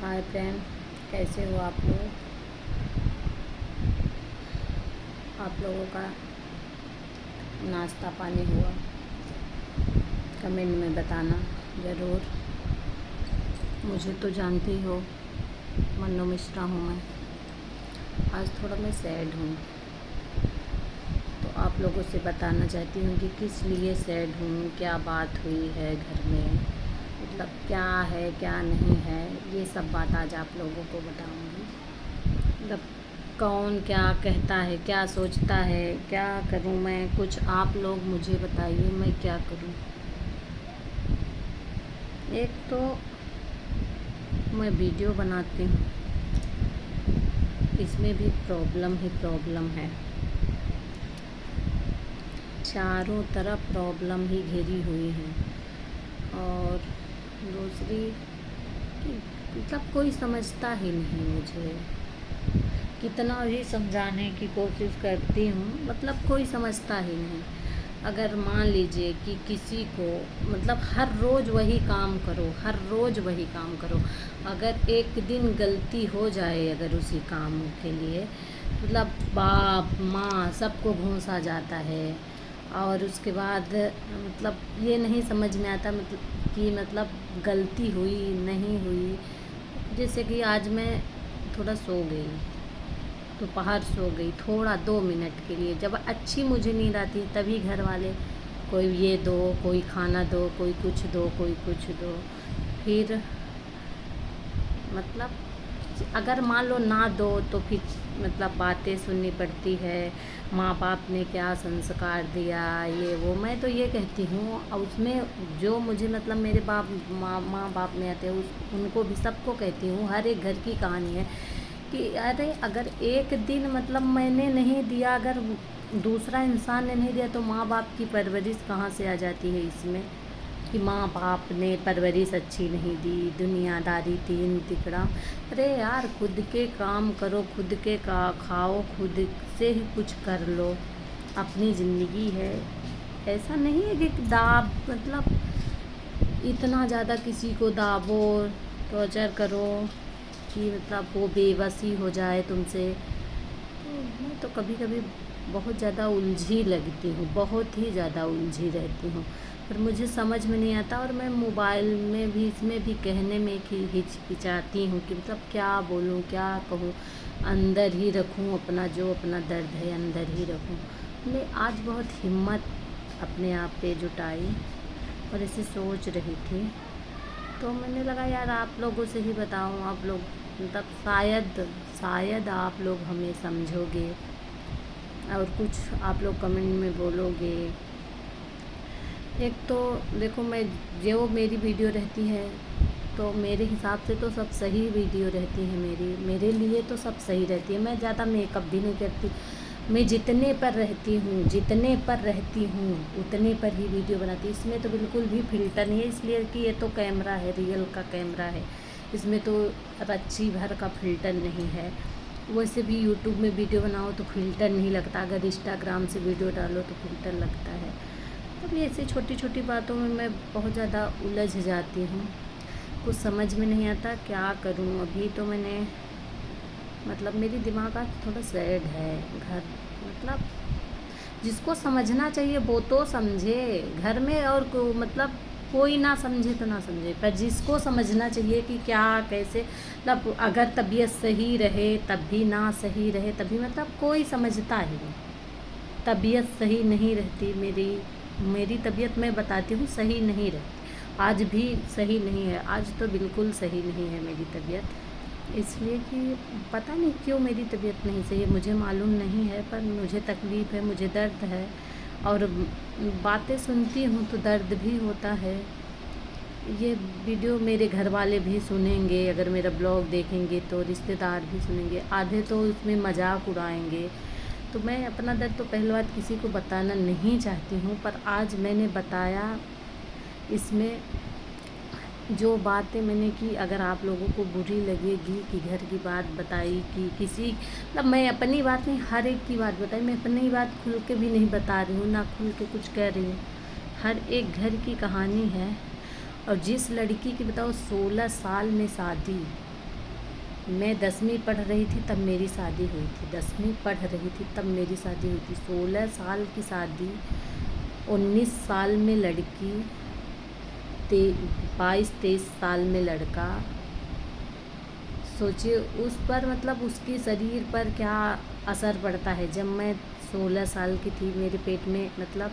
Hi friend, कैसे हो आप लोग? आप लोगों का नाश्ता पानी हुआ? कमेंट में बताना ज़रूर। मुझे तो जानती हो, मन्नू मिश्रा हूँ मैं। आज थोड़ा मैं सैड हूँ, तो आप लोगों से बताना चाहती हूँ कि किस लिए सैड हूँ, क्या बात हुई है घर में, मतलब क्या है क्या नहीं है, ये सब बात आज आप लोगों को बताऊँगी। मतलब कौन क्या कहता है, क्या सोचता है, क्या करूं मैं, कुछ आप लोग मुझे बताइए मैं क्या करूं। एक तो मैं वीडियो बनाती हूँ, इसमें भी प्रॉब्लम ही प्रॉब्लम है। चारों तरफ प्रॉब्लम ही घिरी हुई है। और दूसरी कि मतलब कोई समझता ही नहीं मुझे। कितना भी समझाने की कोशिश करती हूँ, मतलब कोई समझता ही नहीं। अगर मान लीजिए कि किसी को मतलब हर रोज़ वही काम करो, हर रोज़ वही काम करो, अगर एक दिन गलती हो जाए अगर उसी काम के लिए, मतलब बाप माँ सबको घूंसा जाता है। और उसके बाद मतलब ये नहीं समझ में आता मतलब कि मतलब गलती हुई नहीं हुई। जैसे कि आज मैं थोड़ा सो गई, दोपहर सो गई थोड़ा 2 मिनट के लिए, जब अच्छी मुझे नींद आती है तभी घर वाले कोई ये दो, कोई खाना दो, कोई कुछ दो, कोई कुछ दो। फिर मतलब अगर मान लो ना दो तो फिर मतलब बातें सुननी पड़ती है, माँ बाप ने क्या संस्कार दिया ये वो। मैं तो ये कहती हूँ और उसमें जो मुझे मतलब मेरे माँ बाप में आते हैं उनको भी सबको कहती हूँ, हर एक घर की कहानी है कि अरे अगर एक दिन मतलब मैंने नहीं दिया, अगर दूसरा इंसान ने नहीं दिया तो माँ बाप की परवरिश कहाँ से आ जाती है इसमें कि माँ बाप ने परवरिश अच्छी नहीं दी, दुनियादारी तीन तिकड़ा। अरे यार खुद के काम करो, खुद के का खाओ, खुद से ही कुछ कर लो, अपनी ज़िंदगी है। ऐसा नहीं है कि दाब मतलब इतना ज़्यादा किसी को दाबो, टॉर्चर करो कि मतलब वो बेबसी हो जाए तुमसे। तो मैं तो कभी कभी बहुत ज़्यादा उलझी लगती हूँ, बहुत ही ज़्यादा उलझी रहती हूँ, पर मुझे समझ में नहीं आता। और मैं मोबाइल में भी इसमें भी कहने में कि हिचकिचाती हूँ कि मतलब क्या बोलूँ क्या कहूँ, अंदर ही रखूँ अपना जो अपना दर्द है अंदर ही रखूँ। मैं आज बहुत हिम्मत अपने आप पे जुटाई और ऐसे सोच रही थी, तो मैंने लगा यार आप लोगों से ही बताऊं। आप लोग मतलब शायद आप लोग हमें समझोगे और कुछ आप लोग कमेंट में बोलोगे। एक तो देखो, मैं जो मेरी वीडियो रहती है तो मेरे हिसाब से तो सब सही वीडियो रहती है, मेरे लिए तो सब सही रहती है। मैं ज़्यादा मेकअप भी नहीं करती, मैं जितने पर रहती हूँ उतने पर ही वीडियो बनाती हूँ। इसमें तो बिल्कुल भी फ़िल्टर नहीं है, इसलिए कि ये तो कैमरा है, रियल का कैमरा है, इसमें तो रच्ची भर का फ़िल्टर नहीं है। वैसे भी यूट्यूब में वीडियो बनाओ तो फ़िल्टर नहीं लगता, अगर इंस्टाग्राम से वीडियो डालो तो फ़िल्टर लगता है। तब ऐसी छोटी छोटी बातों में मैं बहुत ज़्यादा उलझ जाती हूँ, कुछ समझ में नहीं आता क्या करूँ। अभी तो मैंने मतलब मेरी दिमाग आज थोड़ा सैड है। घर मतलब जिसको समझना चाहिए वो तो समझे घर में, और मतलब कोई ना समझे तो ना समझे, पर जिसको समझना चाहिए कि क्या कैसे मतलब अगर तबीयत सही रहे तब भी ना सही रहे तभी, मतलब कोई समझता ही नहीं। तबीयत सही नहीं रहती मेरी तबीयत मैं बताती हूँ सही नहीं रहती, आज भी सही नहीं है, आज तो बिल्कुल सही नहीं है मेरी तबीयत। इसलिए कि पता नहीं क्यों मेरी तबीयत नहीं सही है, मुझे मालूम नहीं है, पर मुझे तकलीफ़ है, मुझे दर्द है। और बातें सुनती हूँ तो दर्द भी होता है। ये वीडियो मेरे घर वाले भी सुनेंगे, अगर मेरा ब्लॉग देखेंगे तो रिश्तेदार भी सुनेंगे, आधे तो उसमें मजाक उड़ाएंगे। तो मैं अपना दर्द तो पहली बात किसी को बताना नहीं चाहती हूँ, पर आज मैंने बताया। इसमें जो बातें मैंने की अगर आप लोगों को बुरी लगेगी कि घर की बात बताई कि किसी मतलब मैं अपनी बात नहीं हर एक की बात बताई, मैं अपनी बात खुल के भी नहीं बता रही हूँ, ना खुल के कुछ कह रही हूँ। हर एक घर की कहानी है। और जिस लड़की की बताओ 16 साल में शादी, मैं 10वीं पढ़ रही थी तब मेरी शादी हुई थी, 10वीं पढ़ रही थी तब मेरी शादी हुई थी। 16 साल की शादी, 19 साल में लड़की, 22-23 साल में लड़का। सोचिए उस पर मतलब उसके शरीर पर क्या असर पड़ता है। जब मैं 16 साल की थी, मेरे पेट में मतलब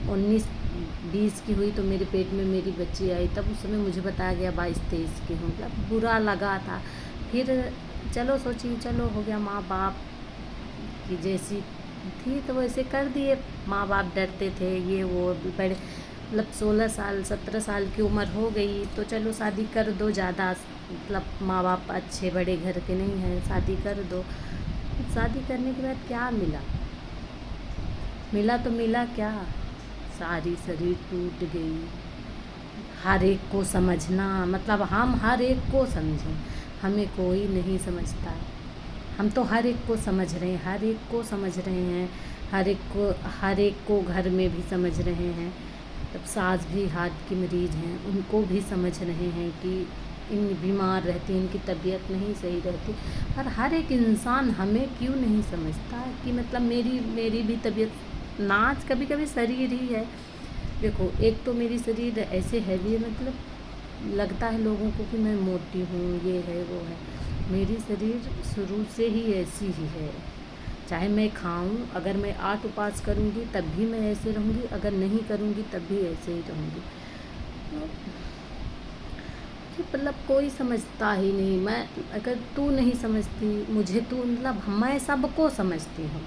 19-20 की हुई तो मेरे पेट में मेरी बच्ची आई, तब उस समय मुझे बताया गया 22-23 की हूँ, मतलब बुरा लगा था। फिर चलो सोचिए, चलो हो गया, माँ बाप की जैसी थी तो वैसे कर दिए। माँ बाप डरते थे, ये वो बड़े मतलब 16 साल 17 साल की उम्र हो गई तो चलो शादी कर दो, ज़्यादा मतलब माँ बाप अच्छे बड़े घर के नहीं हैं, शादी कर दो। शादी करने के बाद क्या मिला, मिला तो मिला क्या, सारी शरीर टूट गई। हर एक को समझना, मतलब हम हर एक को समझें, हमें कोई नहीं समझता। हम तो हर एक को समझ रहे हैं, हर एक को समझ रहे हैं, हर एक को घर में भी समझ रहे हैं। तब सास भी हार्ट की मरीज़ हैं, उनको भी समझ रहे हैं कि इन बीमार रहती हैं, इनकी तबीयत नहीं सही रहती। पर हर एक इंसान हमें क्यों नहीं समझता कि मतलब मेरी भी तबीयत नाच कभी कभी शरीर ही है। देखो एक तो मेरी शरीर ऐसे हैवी है, मतलब लगता है लोगों को कि मैं मोटी हूँ, ये है वो है। मेरी शरीर शुरू से ही ऐसी ही है। चाहे मैं खाऊं, अगर मैं 8 उपवास करूंगी तब भी मैं ऐसे रहूंगी, अगर नहीं करूंगी तब भी ऐसे ही रहूंगी। तो कि मतलब कोई समझता ही नहीं। मैं अगर तू नहीं समझती मुझे, तू मतलब मैं सबको समझती हूँ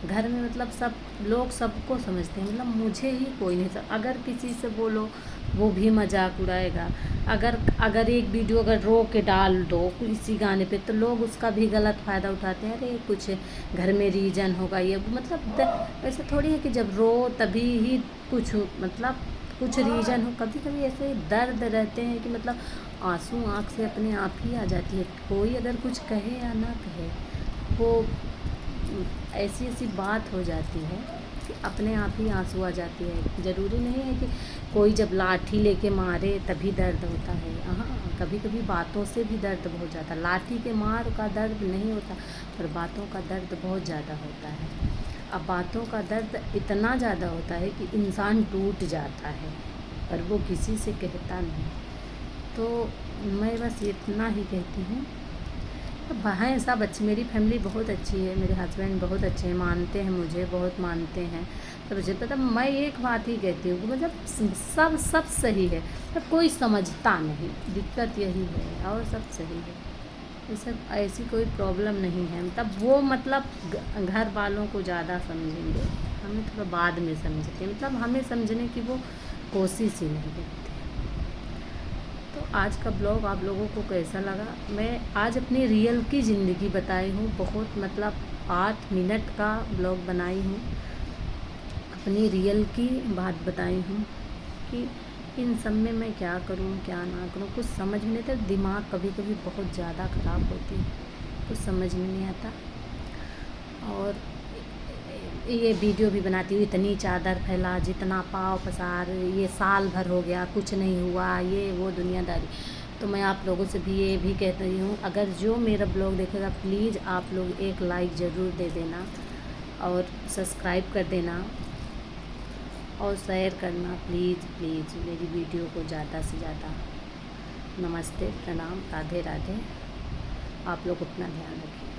घर में, मतलब सब लोग सबको समझते हैं, मतलब मुझे ही कोई नहीं अगर किसी से बोलो वो भी मजाक उड़ाएगा। अगर एक वीडियो अगर रो के डाल दो किसी गाने पे तो लोग उसका भी गलत फ़ायदा उठाते हैं, अरे कुछ घर में रीजन होगा ये मतलब ऐसा थोड़ी है कि जब रो तभी ही कुछ मतलब कुछ रीजन हो। कभी कभी ऐसे दर्द रहते हैं कि मतलब आंसू आँख से अपने आप ही आ जाती है, कोई अगर कुछ कहे या ना कहे, वो ऐसी ऐसी बात हो जाती है कि अपने आप ही आंसू आ जाती है। ज़रूरी नहीं है कि कोई जब लाठी लेके मारे तभी दर्द होता है, हाँ कभी कभी बातों से भी दर्द बहुत ज़्यादा, लाठी के मार का दर्द नहीं होता पर बातों का दर्द बहुत ज़्यादा होता है। अब बातों का दर्द इतना ज़्यादा होता है कि इंसान टूट जाता है पर वो किसी से कहता नहीं। तो मैं बस इतना ही कहती हूँ। अब हैं सब अच्छी, मेरी फैमिली बहुत अच्छी है, मेरे हस्बैंड बहुत अच्छे हैं, मानते हैं मुझे, बहुत मानते हैं। तो मुझे पता, मैं एक बात ही कहती हूँ कि मतलब सब सही है पर कोई समझता नहीं, दिक्कत यही है, और सब सही है। ये सब ऐसी कोई प्रॉब्लम नहीं है, मतलब वो मतलब घर वालों को ज़्यादा समझेंगे, हमें थोड़ा बाद में समझते हैं, मतलब हमें समझने की वो कोशिश ही नहीं करते। तो आज का ब्लॉग आप लोगों को कैसा लगा? मैं आज अपनी रियल की ज़िंदगी बताई हूँ, बहुत मतलब 8 मिनट का ब्लॉग बनाई हूँ, अपनी रियल की बात बताई हूँ कि इन सब में मैं क्या करूँ क्या ना करूँ, कुछ समझ में नहीं आता। दिमाग कभी कभी बहुत ज़्यादा ख़राब होती है, कुछ समझ में नहीं आता। और ये वीडियो भी बनाती हूँ, इतनी चादर फैला, जितना पाँव पसार, ये साल भर हो गया कुछ नहीं हुआ, ये वो दुनियादारी। तो मैं आप लोगों से भी ये भी कहती हूँ, अगर जो मेरा ब्लॉग देखेगा प्लीज़ आप लोग एक लाइक ज़रूर दे देना और सब्सक्राइब कर देना और शेयर करना प्लीज़ प्लीज़ मेरी वीडियो को ज़्यादा से ज़्यादा। नमस्ते, प्रणाम, राधे राधे। आप लोग अपना ध्यान रखें।